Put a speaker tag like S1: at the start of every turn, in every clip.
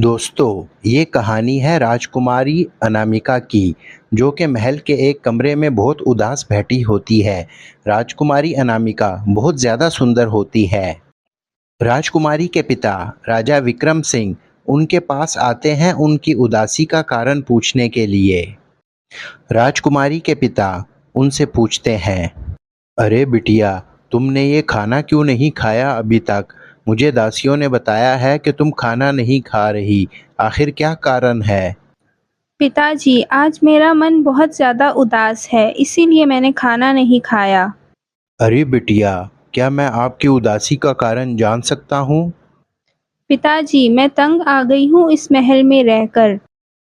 S1: दोस्तों, ये कहानी है राजकुमारी अनामिका की, जो कि महल के एक कमरे में बहुत उदास बैठी होती है। राजकुमारी अनामिका बहुत ज़्यादा सुंदर होती है। राजकुमारी के पिता राजा विक्रम सिंह उनके पास आते हैं उनकी उदासी का कारण पूछने के लिए। राजकुमारी के पिता उनसे पूछते हैं, अरे बिटिया, तुमने ये खाना क्यों नहीं खाया अभी तक? मुझे दासियों ने बताया है कि तुम खाना नहीं खा रही। आखिर क्या कारण है?
S2: पिताजी, आज मेरा मन बहुत ज़्यादा उदास है, इसीलिए मैंने खाना नहीं खाया।
S1: अरे बिटिया, क्या मैं आपकी उदासी का कारण जान सकता हूँ?
S2: पिताजी, मैं तंग आ गई हूँ इस महल में रहकर।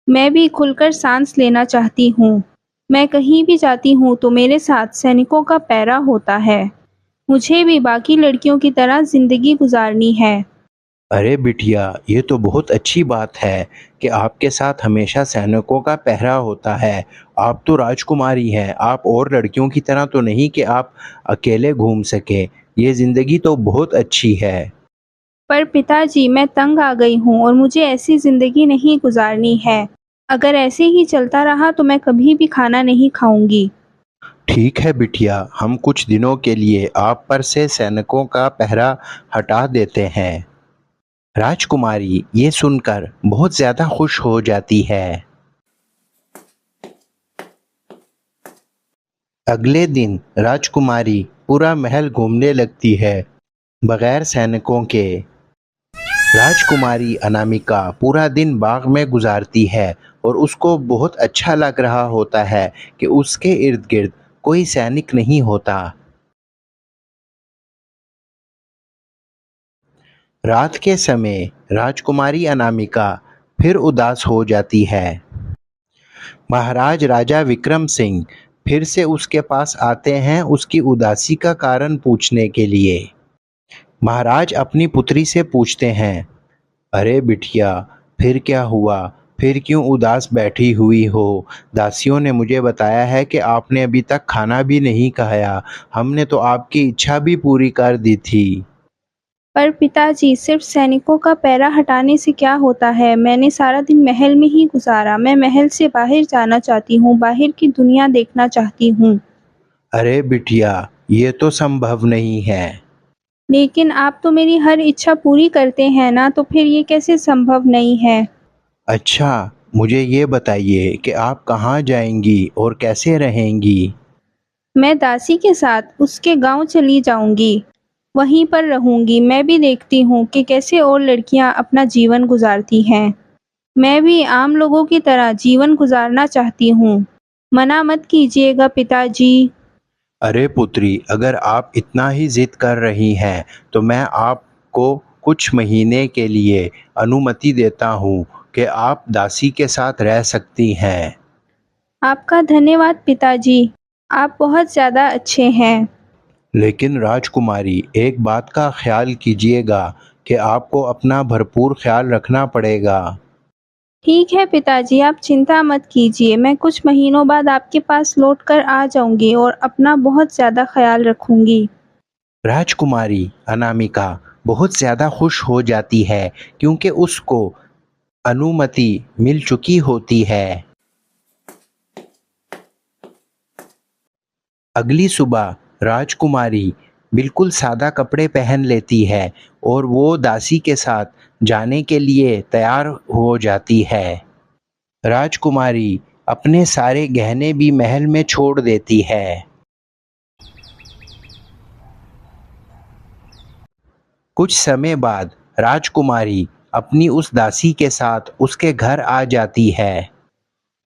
S2: मैं भी खुलकर सांस लेना चाहती हूँ। मैं कहीं भी जाती हूँ तो मेरे साथ सैनिकों का पहरा होता है। मुझे भी बाकी लड़कियों की तरह जिंदगी गुजारनी है।
S1: अरे बिटिया, ये तो बहुत अच्छी बात है कि आपके साथ हमेशा सैनिकों का पहरा होता है। आप तो राजकुमारी हैं, आप और लड़कियों की तरह तो नहीं कि आप अकेले घूम सके। ये ज़िंदगी तो बहुत अच्छी है।
S2: पर पिताजी, मैं तंग आ गई हूँ और मुझे ऐसी जिंदगी नहीं गुजारनी है। अगर ऐसे ही चलता रहा तो मैं कभी भी खाना नहीं खाऊंगी।
S1: ठीक है बिटिया, हम कुछ दिनों के लिए आप पर से सैनिकों का पहरा हटा देते हैं। राजकुमारी ये सुनकर बहुत ज्यादा खुश हो जाती है। अगले दिन राजकुमारी पूरा महल घूमने लगती है, बगैर सैनिकों के। राजकुमारी अनामिका पूरा दिन बाग में गुजारती है और उसको बहुत अच्छा लग रहा होता है कि उसके इर्द गिर्द कोई सैनिक नहीं होता। रात के समय राजकुमारी अनामिका फिर उदास हो जाती है। महाराज राजा विक्रम सिंह फिर से उसके पास आते हैं उसकी उदासी का कारण पूछने के लिए। महाराज अपनी पुत्री से पूछते हैं, अरे बिटिया, फिर क्या हुआ? फिर क्यों उदास बैठी हुई हो? दासियों ने मुझे बताया है कि आपने अभी तक खाना भी नहीं खाया। हमने तो आपकी इच्छा भी पूरी कर दी थी।
S2: पर पिताजी, सिर्फ सैनिकों का पहरा हटाने से क्या होता है? मैंने सारा दिन महल में ही गुजारा। मैं महल से बाहर जाना चाहती हूँ, बाहर की दुनिया देखना चाहती हूँ।
S1: अरे बिटिया, ये तो संभव नहीं है।
S2: लेकिन आप तो मेरी हर इच्छा पूरी करते हैं ना, तो फिर ये कैसे संभव नहीं है?
S1: अच्छा, मुझे ये बताइए कि आप कहाँ जाएंगी और कैसे रहेंगी?
S2: मैं दासी के साथ उसके गांव चली जाऊंगी। वहीं पर रहूंगी। मैं भी देखती हूँ कि कैसे और लड़कियां अपना जीवन गुजारती हैं। मैं भी आम लोगों की तरह जीवन गुजारना चाहती हूँ। मना मत कीजिएगा पिताजी।
S1: अरे पुत्री, अगर आप इतना ही जिद कर रही हैं तो मैं आपको कुछ महीने के लिए अनुमति देता हूँ कि आप दासी के साथ रह सकती हैं।
S2: आपका धन्यवाद पिताजी। आप बहुत ज़्यादा अच्छे हैं।
S1: लेकिन राजकुमारी, एक बात का ख्याल कीजिएगा कि आपको अपना भरपूर ख्याल रखना पड़ेगा।
S2: ठीक है पिताजी, आप चिंता मत कीजिए। मैं कुछ महीनों बाद आपके पास लौट कर आ जाऊंगी और अपना बहुत ज़्यादा ख्याल रखूंगी।
S1: राजकुमारी अनामिका बहुत ज़्यादा खुश हो जाती है क्योंकि उसको अनुमति मिल चुकी होती है। अगली सुबह राजकुमारी बिल्कुल सादा कपड़े पहन लेती है और वो दासी के साथ जाने के लिए तैयार हो जाती है। राजकुमारी अपने सारे गहने भी महल में छोड़ देती है। कुछ समय बाद राजकुमारी अपनी उस दासी के साथ उसके घर आ जाती है।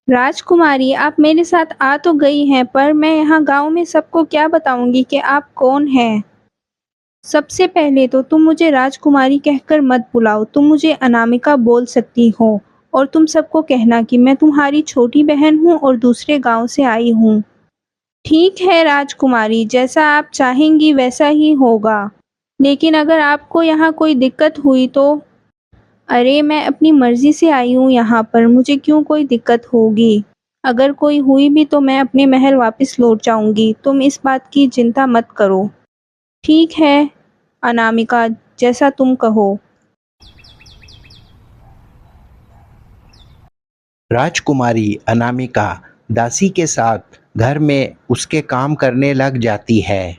S2: राजकुमारी, आप मेरे साथ आ तो गई हैं, पर मैं यहाँ गांव में सबको क्या बताऊंगी कि आप कौन हैं? सबसे पहले तो तुम मुझे राजकुमारी कहकर मत बुलाओ। तुम मुझे अनामिका बोल सकती हो। और तुम सबको कहना कि मैं तुम्हारी छोटी बहन हूँ और दूसरे गांव से आई हूँ। ठीक है राजकुमारी, जैसा आप चाहेंगी वैसा ही होगा। लेकिन अगर आपको यहाँ कोई दिक्कत हुई तो? अरे, मैं अपनी मर्जी से आई हूँ यहाँ पर, मुझे क्यों कोई दिक्कत होगी? अगर कोई हुई भी तो मैं अपने महल वापस लौट जाऊंगी। तुम इस बात की चिंता मत करो। ठीक है अनामिका, जैसा तुम कहो।
S1: राजकुमारी अनामिका दासी के साथ घर में उसके काम करने लग जाती है।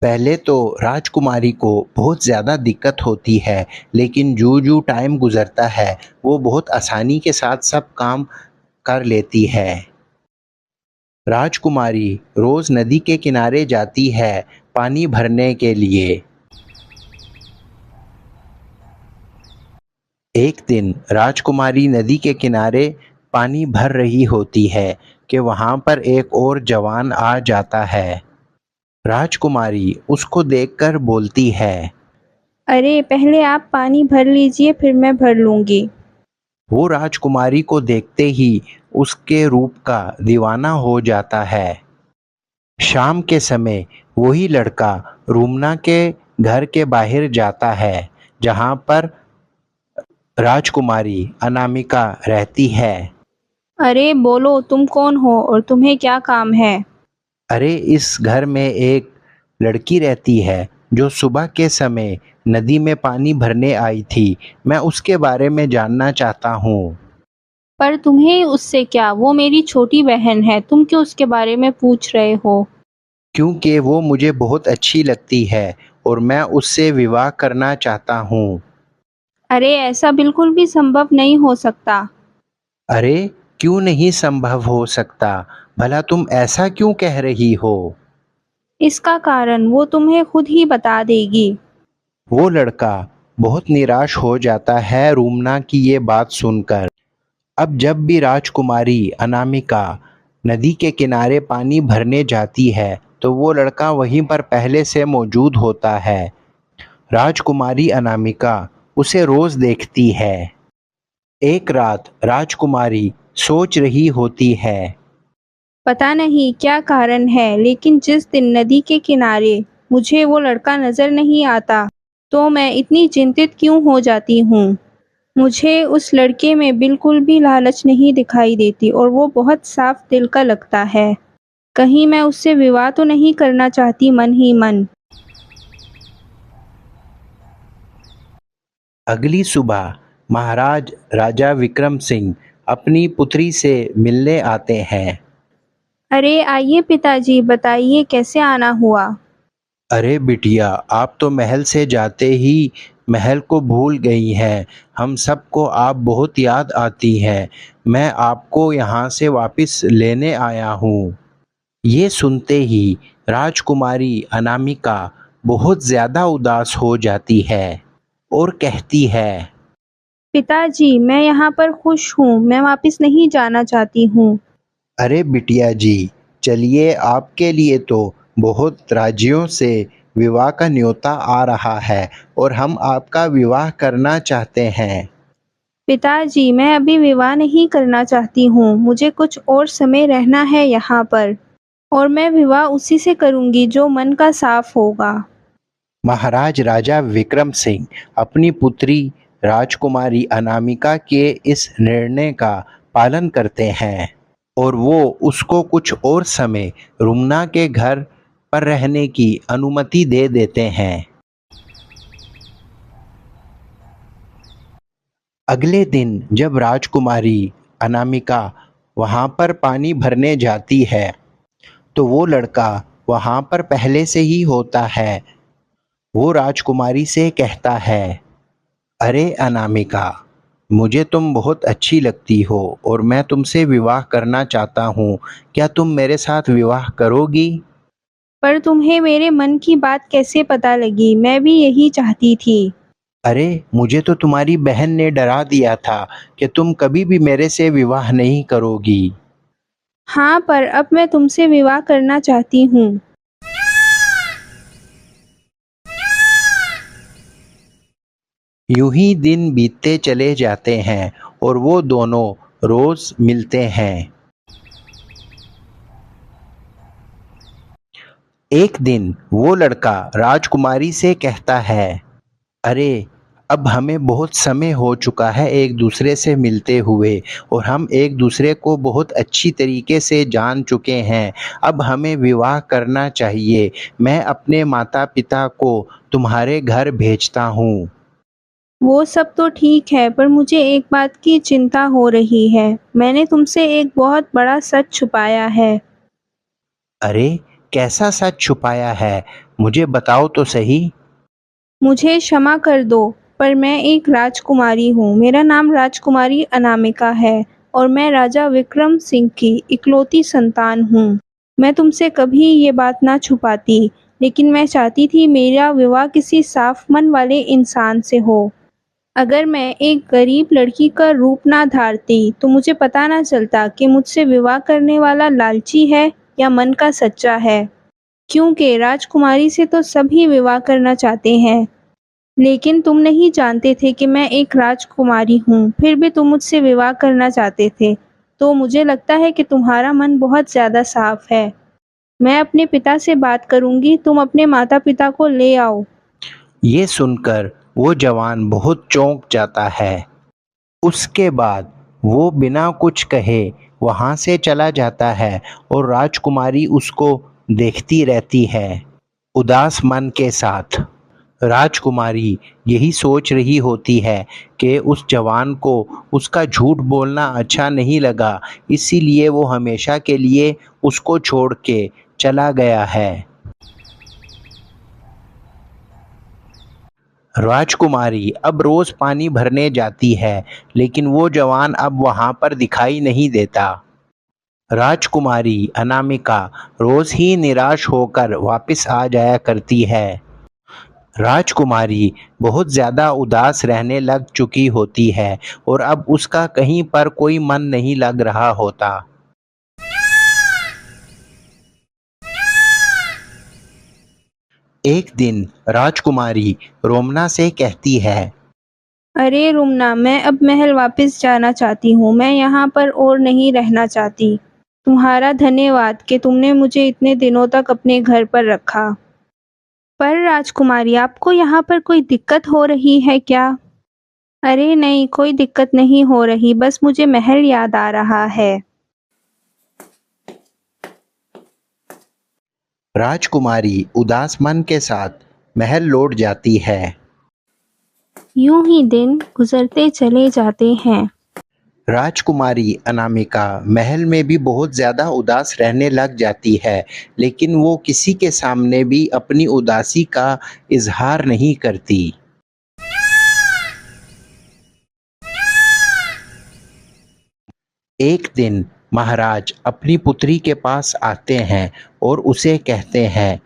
S1: पहले तो राजकुमारी को बहुत ज़्यादा दिक्कत होती है, लेकिन जो टाइम गुज़रता है वो बहुत आसानी के साथ सब काम कर लेती है। राजकुमारी रोज़ नदी के किनारे जाती है पानी भरने के लिए। एक दिन राजकुमारी नदी के किनारे पानी भर रही होती है कि वहाँ पर एक और जवान आ जाता है। राजकुमारी उसको देखकर बोलती है।
S2: अरे पहले आप पानी भर लीजिए, फिर मैं भर लूँगी।
S1: वो राजकुमारी को देखते ही उसके रूप का दीवाना हो जाता है। शाम के समय वही लड़का रूमना के घर के बाहर जाता है, जहाँ पर राजकुमारी अनामिका रहती है।
S2: अरे बोलो, तुम कौन हो और तुम्हें क्या काम है?
S1: अरे इस घर में एक लड़की रहती है जो सुबह के समय नदी में पानी भरने आई थी। मैं उसके बारे में जानना चाहता हूँ।
S2: पर तुम्हें उससे क्या? वो मेरी छोटी बहन है, तुम क्यों उसके बारे में पूछ रहे हो?
S1: क्योंकि वो मुझे बहुत अच्छी लगती है और मैं उससे विवाह करना चाहता हूँ।
S2: अरे ऐसा बिल्कुल भी संभव नहीं हो सकता।
S1: अरे क्यों नहीं संभव हो सकता? भला तुम ऐसा क्यों कह रही हो?
S2: इसका कारण वो तुम्हें खुद ही बता देगी।
S1: वो लड़का बहुत निराश हो जाता है रूमना की ये बात सुनकर। अब जब भी राजकुमारी अनामिका नदी के किनारे पानी भरने जाती है तो वो लड़का वहीं पर पहले से मौजूद होता है। राजकुमारी अनामिका उसे रोज देखती है। एक रात राजकुमारी सोच रही होती है।
S2: पता नहीं क्या कारण है, लेकिन जिस दिन नदी के किनारे मुझे वो लड़का नजर नहीं आता, तो मैं इतनी चिंतित क्यों हो जाती हूँ। मुझे उस लड़के में बिल्कुल भी लालच नहीं दिखाई देती और वो बहुत साफ दिल का लगता है। कहीं मैं उससे विवाह तो नहीं करना चाहती मन ही मन।
S1: अगली सुबह महाराज राजा विक्रम सिंह अपनी पुत्री से मिलने आते हैं।
S2: अरे आइए पिताजी, बताइए कैसे आना हुआ?
S1: अरे बिटिया, आप तो महल से जाते ही महल को भूल गई हैं। हम सबको आप बहुत याद आती हैं। मैं आपको यहाँ से वापस लेने आया हूँ। ये सुनते ही राजकुमारी अनामिका बहुत ज़्यादा उदास हो जाती है और कहती है।
S2: पिताजी, मैं यहाँ पर खुश हूँ, मैं वापस नहीं जाना चाहती हूँ।
S1: अरे बिटिया जी, चलिए, आपके लिए तो बहुत राज्यों से विवाह का न्योता आ रहा है और हम आपका विवाह करना चाहते हैं।
S2: पिताजी, मैं अभी विवाह नहीं करना चाहती हूँ, मुझे कुछ और समय रहना है यहाँ पर, और मैं विवाह उसी से करूँगी जो मन का साफ होगा।
S1: महाराज राजा विक्रम सिंह अपनी पुत्री राजकुमारी अनामिका के इस निर्णय का पालन करते हैं और वो उसको कुछ और समय रुमना के घर पर रहने की अनुमति दे देते हैं। अगले दिन जब राजकुमारी अनामिका वहाँ पर पानी भरने जाती है तो वो लड़का वहाँ पर पहले से ही होता है। वो राजकुमारी से कहता है। अरे अनामिका, मुझे तुम बहुत अच्छी लगती हो और मैं तुमसे विवाह करना चाहता हूँ। क्या तुम मेरे साथ विवाह करोगी?
S2: पर तुम्हें मेरे मन की बात कैसे पता लगी? मैं भी यही चाहती थी।
S1: अरे मुझे तो तुम्हारी बहन ने डरा दिया था कि तुम कभी भी मेरे से विवाह नहीं करोगी।
S2: हाँ, पर अब मैं तुमसे विवाह करना चाहती हूँ।
S1: यूं ही दिन बीतते चले जाते हैं और वो दोनों रोज मिलते हैं। एक दिन वो लड़का राजकुमारी से कहता है। अरे अब हमें बहुत समय हो चुका है एक दूसरे से मिलते हुए और हम एक दूसरे को बहुत अच्छी तरीके से जान चुके हैं। अब हमें विवाह करना चाहिए। मैं अपने माता पिता को तुम्हारे घर भेजता हूँ।
S2: वो सब तो ठीक है, पर मुझे एक बात की चिंता हो रही है। मैंने तुमसे एक बहुत बड़ा सच छुपाया है।
S1: अरे, कैसा सच छुपाया है? मुझे बताओ तो सही।
S2: मुझे क्षमा कर दो, पर मैं एक राजकुमारी हूँ। मेरा नाम राजकुमारी अनामिका है और मैं राजा विक्रम सिंह की इकलौती संतान हूँ। मैं तुमसे कभी ये बात ना छुपाती, लेकिन मैं चाहती थी मेरा विवाह किसी साफ मन वाले इंसान से हो। अगर मैं एक गरीब लड़की का रूप ना धारती, तो मुझे पता ना चलता कि मुझसे विवाह करने वाला लालची है या मन का सच्चा है। क्योंकि राजकुमारी से तो सभी विवाह करना चाहते हैं, लेकिन तुम नहीं जानते थे कि मैं एक राजकुमारी हूँ, फिर भी तुम मुझसे विवाह करना चाहते थे। तो मुझे लगता है कि तुम्हारा मन बहुत ज़्यादा साफ है। मैं अपने पिता से बात करूँगी, तुम अपने माता-पिता को ले आओ।
S1: ये सुनकर वो जवान बहुत चौंक जाता है। उसके बाद वो बिना कुछ कहे वहाँ से चला जाता है और राजकुमारी उसको देखती रहती है, उदास मन के साथ। राजकुमारी यही सोच रही होती है कि उस जवान को उसका झूठ बोलना अच्छा नहीं लगा, इसीलिए वो हमेशा के लिए उसको छोड़ के चला गया है। राजकुमारी अब रोज पानी भरने जाती है, लेकिन वो जवान अब वहाँ पर दिखाई नहीं देता। राजकुमारी अनामिका रोज ही निराश होकर वापस आ जाया करती है। राजकुमारी बहुत ज़्यादा उदास रहने लग चुकी होती है और अब उसका कहीं पर कोई मन नहीं लग रहा होता। एक दिन राजकुमारी रोमना से कहती है,
S2: अरे रुमना, मैं अब महल वापस जाना चाहती हूँ। मैं यहाँ पर और नहीं रहना चाहती। तुम्हारा धन्यवाद कि तुमने मुझे इतने दिनों तक अपने घर पर रखा। पर राजकुमारी, आपको यहाँ पर कोई दिक्कत हो रही है क्या? अरे नहीं, कोई दिक्कत नहीं हो रही, बस मुझे महल याद आ रहा है।
S1: राजकुमारी उदास मन के साथ महल लौट जाती है।
S2: यूं ही दिन गुजरते चले जाते हैं।
S1: राजकुमारी अनामिका महल में भी बहुत ज़्यादा उदास रहने लग जाती है, लेकिन वो किसी के सामने भी अपनी उदासी का इजहार नहीं करती। एक दिन महाराज अपनी पुत्री के पास आते हैं और उसे कहते हैं,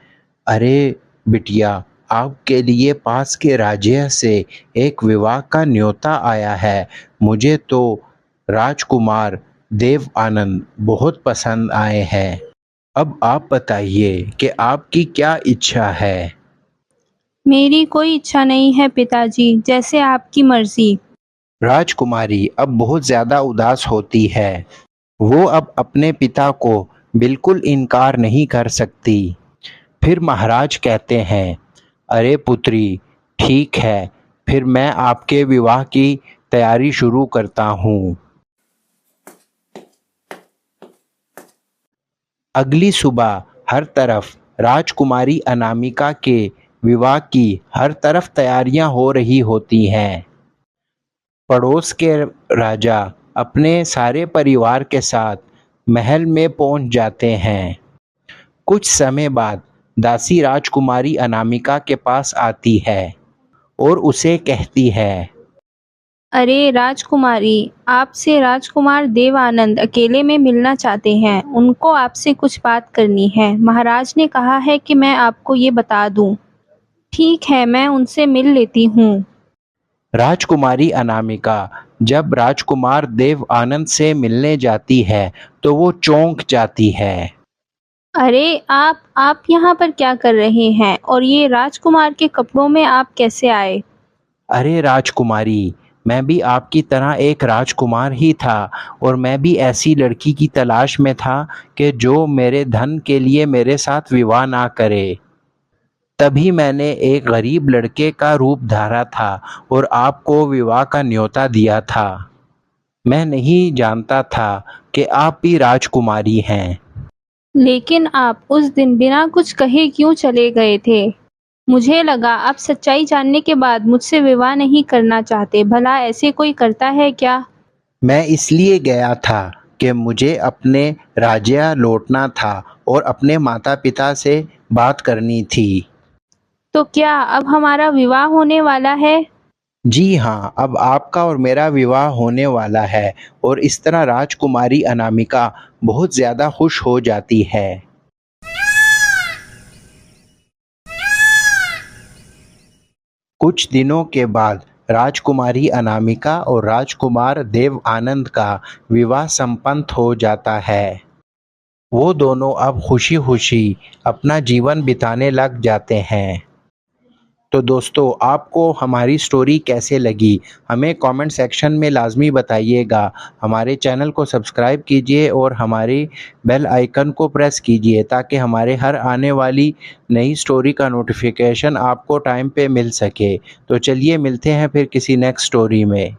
S1: अरे बिटिया, आपके लिए पास के राज्य से एक विवाह का न्योता आया है। मुझे तो राजकुमार देव आनंद बहुत पसंद आए हैं। अब आप बताइए कि आपकी क्या इच्छा है।
S2: मेरी कोई इच्छा नहीं है पिताजी, जैसे आपकी मर्जी।
S1: राजकुमारी अब बहुत ज़्यादा उदास होती है। वो अब अपने पिता को बिल्कुल इनकार नहीं कर सकती। फिर महाराज कहते हैं, अरे पुत्री, ठीक है, फिर मैं आपके विवाह की तैयारी शुरू करता हूँ। अगली सुबह हर तरफ राजकुमारी अनामिका के विवाह की हर तरफ तैयारियां हो रही होती हैं। पड़ोस के राजा अपने सारे परिवार के साथ महल में पहुंच जाते हैं। कुछ समय बाद दासी राजकुमारी अनामिका के पास आती है और उसे कहती है,
S2: अरे राजकुमारी, आपसे राजकुमार देवानंद अकेले में मिलना चाहते हैं। उनको आपसे कुछ बात करनी है। महाराज ने कहा है कि मैं आपको ये बता दूं। ठीक है, मैं उनसे मिल लेती हूँ।
S1: राजकुमारी अनामिका जब राजकुमार देव आनंद से मिलने जाती है तो वो चौंक जाती है।
S2: अरे आप यहाँ पर क्या कर रहे हैं? और ये राजकुमार के कपड़ों में आप कैसे आए?
S1: अरे राजकुमारी, मैं भी आपकी तरह एक राजकुमार ही था और मैं भी ऐसी लड़की की तलाश में था कि जो मेरे धन के लिए मेरे साथ विवाह ना करे। तभी मैंने एक गरीब लड़के का रूप धारा था और आपको विवाह का न्योता दिया था। मैं नहीं जानता था कि आप भी राजकुमारी हैं।
S2: लेकिन आप उस दिन बिना कुछ कहे क्यों चले गए थे? मुझे लगा आप सच्चाई जानने के बाद मुझसे विवाह नहीं करना चाहते। भला ऐसे कोई करता है क्या?
S1: मैं इसलिए गया था कि मुझे अपने राज्य लौटना था और अपने माता-पिता से बात करनी थी।
S2: तो क्या अब हमारा विवाह होने वाला है?
S1: जी हाँ, अब आपका और मेरा विवाह होने वाला है और इस तरह राजकुमारी अनामिका बहुत ज़्यादा खुश हो जाती है। कुछ दिनों के बाद राजकुमारी अनामिका और राजकुमार देव आनंद का विवाह संपन्न हो जाता है। वो दोनों अब खुशी-खुशी अपना जीवन बिताने लग जाते हैं। तो दोस्तों, आपको हमारी स्टोरी कैसे लगी हमें कमेंट सेक्शन में लाजमी बताइएगा। हमारे चैनल को सब्सक्राइब कीजिए और हमारी बेल आइकन को प्रेस कीजिए ताकि हमारे हर आने वाली नई स्टोरी का नोटिफिकेशन आपको टाइम पे मिल सके। तो चलिए मिलते हैं फिर किसी नेक्स्ट स्टोरी में।